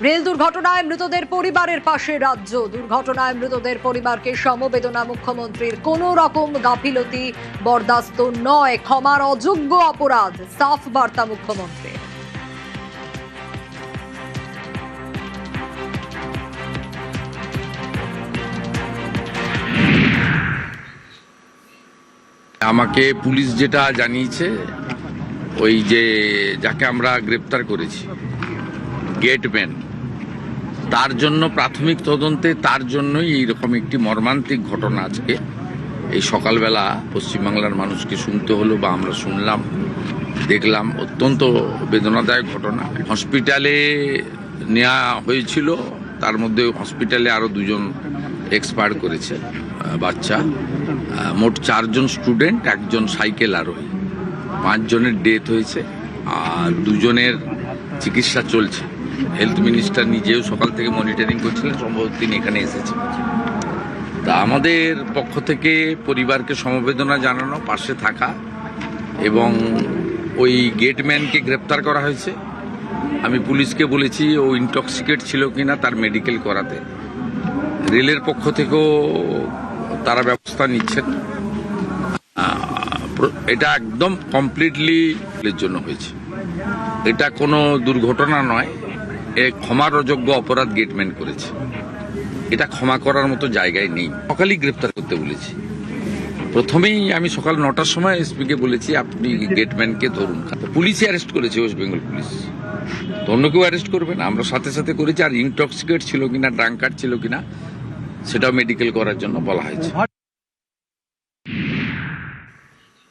Rail দুর্ঘটনায় মৃতদের পরিবারের পাশে রাজ্য। দুর্ঘটনায় মৃতদের পরিবারকে সমবেদনা মুখ্যমন্ত্রীর। কোনো রকম গাফিলতি বরদাস্ত নয়, ক্ষমার অযোগ্য অপরাধ, সাফ বার্তা মুখ্যমন্ত্রী। আমাকে পুলিশ যেটা জানিয়েছে, ওই যে যাকে আমরা গ্রেপ্তার করেছি গেটম্যান, তার জন্য প্রাথমিক তদন্তে তার জন্যই এইরকম একটি মর্মান্তিক ঘটনা আজকে এই সকালবেলা পশ্চিমবাংলার মানুষকে শুনতে হলো, বা আমরা শুনলাম, দেখলাম। অত্যন্ত বেদনাদায়ক ঘটনা। হসপিটালে নেওয়া হয়েছিল, তার মধ্যে হসপিটালে আরও দুজন এক্সপায়ার করেছে বাচ্চা। মোট 4 জন স্টুডেন্ট, একজন সাইকেল আরোহী। 5 জনের ডেথ হয়েছে আর 2 জনের চিকিৎসা চলছে। হেলথ মিনিস্টার নিজেও সকাল থেকে মনিটরিং করছিলেন, সম্ভবত তিনি এখানে এসেছেন। তা আমাদের পক্ষ থেকে পরিবারকে সমবেদনা জানানো, পাশে থাকা, এবং ওই গেটম্যানকে গ্রেপ্তার করা হয়েছে। আমি পুলিশকে বলেছি ও ইনটক্সিকেট ছিল কিনা তার মেডিকেল করাতে। রেলের পক্ষ থেকেও তারা ব্যবস্থা নিচ্ছেন। এটা একদম কমপ্লিটলি জন্য হয়েছে, এটা কোনো দুর্ঘটনা নয়। ক্ষমার অযোগ্য অপরাধ গেটম্যান করেছে, এটা ক্ষমা করার মতো জায়গায় নেই। সকালেই গ্রেপ্তার করতে বলেছি। প্রথমেই আমি সকাল 9টার সময় এসপিকে বলেছি আপনি গেটম্যানকে ধরুন। পুলিশই অ্যারেস্ট করেছে, ওয়েস্ট বেঙ্গল পুলিশ। তো অন্য কেউ অ্যারেস্ট করবে না, আমরা সাথে সাথে করেছি। আর ইনটক্সিকেট ছিল কিনা, ড্রাঙ্কার ছিল কিনা, সেটাও মেডিকেল করার জন্য বলা হয়েছে।